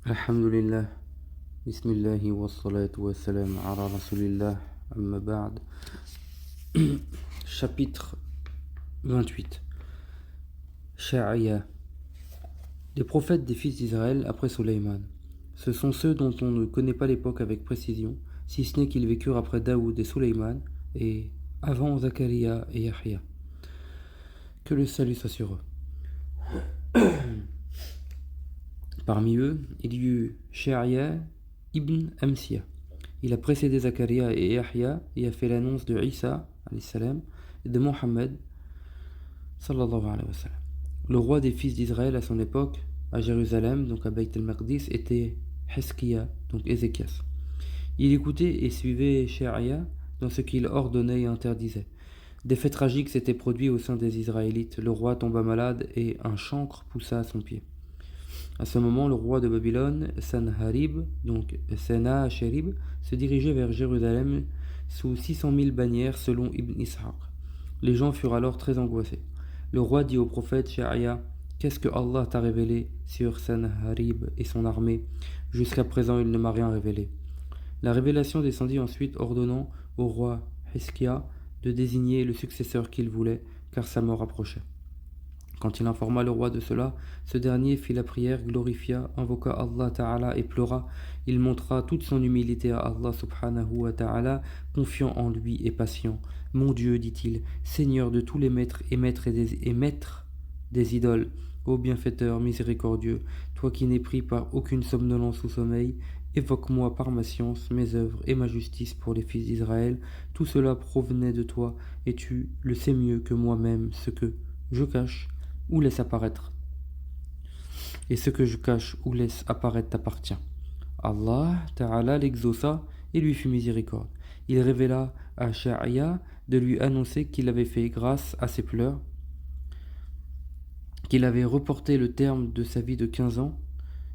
Alhamdulillah, Bismillahi wa salatu wa salam ala Rasulillah, amma ba'd. Chapitre 28. Sha'aya. Les prophètes des fils d'Israël après Sulayman. Ce sont ceux dont on ne connaît pas l'époque avec précision, si ce n'est qu'ils vécurent après Daoud et Sulayman, et avant Zakaria et Yahya. Que le salut soit sur eux. Parmi eux, il y eut Sha'aya ibn Amsiya. Il a précédé Zakaria et Yahya et a fait l'annonce de Isa salam, et de Mohammed sallallahu alayhi wa sallam. Le roi des fils d'Israël à son époque, à Jérusalem, donc à Beit el-Maqdis, était Hizkiya, donc Ézéchias. Il écoutait et suivait Sha'aya dans ce qu'il ordonnait et interdisait. Des faits tragiques s'étaient produits au sein des Israélites. Le roi tomba malade et un chancre poussa à son pied. À ce moment, le roi de Babylone, Sanharib, donc Sennacherib, se dirigeait vers Jérusalem sous 600 000 bannières selon Ibn Ishaq. Les gens furent alors très angoissés. Le roi dit au prophète Sha'aya: « Qu'est-ce que Allah t'a révélé sur Sanharib et son armée? Jusqu'à présent, il ne m'a rien révélé. » La révélation descendit ensuite ordonnant au roi Hizkiya de désigner le successeur qu'il voulait, car sa mort approchait. Quand il informa le roi de cela, ce dernier fit la prière, glorifia, invoqua Allah Ta'ala et pleura. Il montra toute son humilité à Allah Subhanahu wa Ta'ala, confiant en lui et patient. « Mon Dieu, dit-il, Seigneur de tous les maîtres et maître des idoles, ô bienfaiteur miséricordieux, toi qui n'es pris par aucune somnolence ou sommeil, évoque-moi par ma science, mes œuvres et ma justice pour les fils d'Israël. Tout cela provenait de toi, et tu le sais mieux que moi-même ce que je cache ou laisse apparaître. Et ce que je cache ou laisse apparaître t'appartient. » Allah Ta'ala l'exauça et lui fit miséricorde. Il révéla à Sha'aya de lui annoncer qu'il avait fait grâce à ses pleurs, qu'il avait reporté le terme de sa vie de 15 ans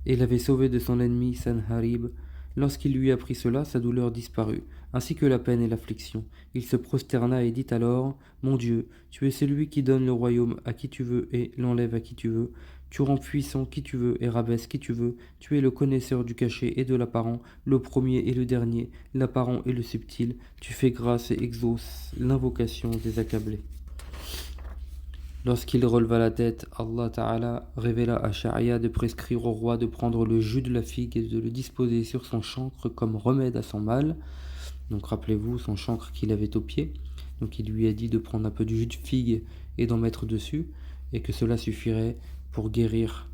et l'avait sauvé de son ennemi Sanharib. Lorsqu'il lui apprit cela, sa douleur disparut, ainsi que la peine et l'affliction. Il se prosterna et dit alors: « Mon Dieu, tu es celui qui donne le royaume à qui tu veux et l'enlève à qui tu veux. Tu rends puissant qui tu veux et rabaisse qui tu veux. Tu es le connaisseur du caché et de l'apparent, le premier et le dernier, l'apparent et le subtil. Tu fais grâce et exauces l'invocation des accablés. » Lorsqu'il releva la tête, Allah Ta'ala révéla à Sha'aya de prescrire au roi de prendre le jus de la figue et de le disposer sur son chancre comme remède à son mal. Donc rappelez-vous son chancre qu'il avait au pied. Donc il lui a dit de prendre un peu du jus de figue et d'en mettre dessus, et que cela suffirait pour guérir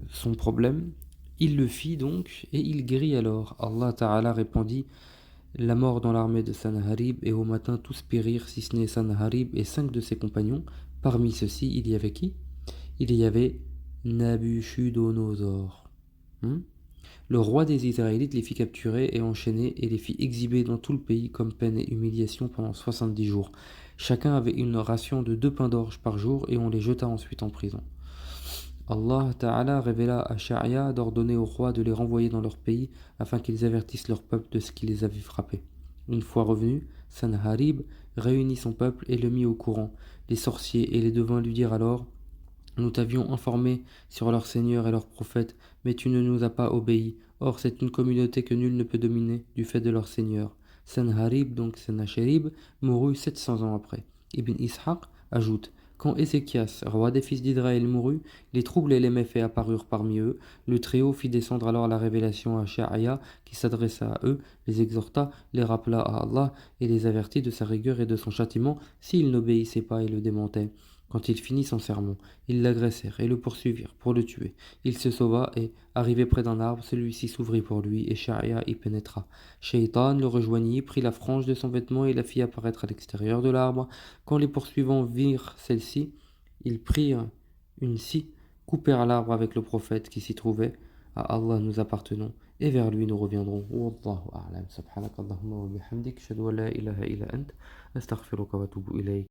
son problème. Il le fit donc, et il guérit alors. Allah Ta'ala répondit: « La mort dans l'armée de Sanharib, et au matin tous périrent, si ce n'est Sanharib et 5 de ses compagnons. Parmi ceux-ci, il y avait qui? Il y avait Nabuchodonosor. Le roi des Israélites les fit capturer et enchaîner et les fit exhiber dans tout le pays comme peine et humiliation pendant 70 jours. Chacun avait une ration de 2 pains d'orge par jour et on les jeta ensuite en prison. Allah Ta'ala révéla à Sha'aya d'ordonner au roi de les renvoyer dans leur pays afin qu'ils avertissent leur peuple de ce qui les avait frappés. Une fois revenu, Sanharib réunit son peuple et le mit au courant. Les sorciers et les devins lui dirent alors: « Nous t'avions informé sur leur Seigneur et leurs prophètes, mais tu ne nous as pas obéi. Or c'est une communauté que nul ne peut dominer du fait de leur Seigneur. » Sanharib, donc Sennacherib, mourut 700 ans après. Ibn Ishaq ajoute: « Quand Ézéchias, roi des fils d'Israël, mourut, les troubles et les méfaits apparurent parmi eux. Le Très-Haut fit descendre alors la révélation à Sha'aya, qui s'adressa à eux, les exhorta, les rappela à Allah et les avertit de sa rigueur et de son châtiment s'ils n'obéissaient pas et le démentaient. Quand il finit son sermon, ils l'agressèrent et le poursuivirent pour le tuer. Il se sauva et, arrivé près d'un arbre, celui-ci s'ouvrit pour lui et Sha'aya y pénétra. Shaitan le rejoignit, prit la frange de son vêtement et la fit apparaître à l'extérieur de l'arbre. Quand les poursuivants virent celle-ci, ils prirent une scie, coupèrent l'arbre avec le prophète qui s'y trouvait. À Allah nous appartenons et vers lui nous reviendrons. Wallahu a'lam. Subhanakallahumma wa bihamdik, ashhadu an la ilaha illa ant, astaghfiruka wa atubu ilayk.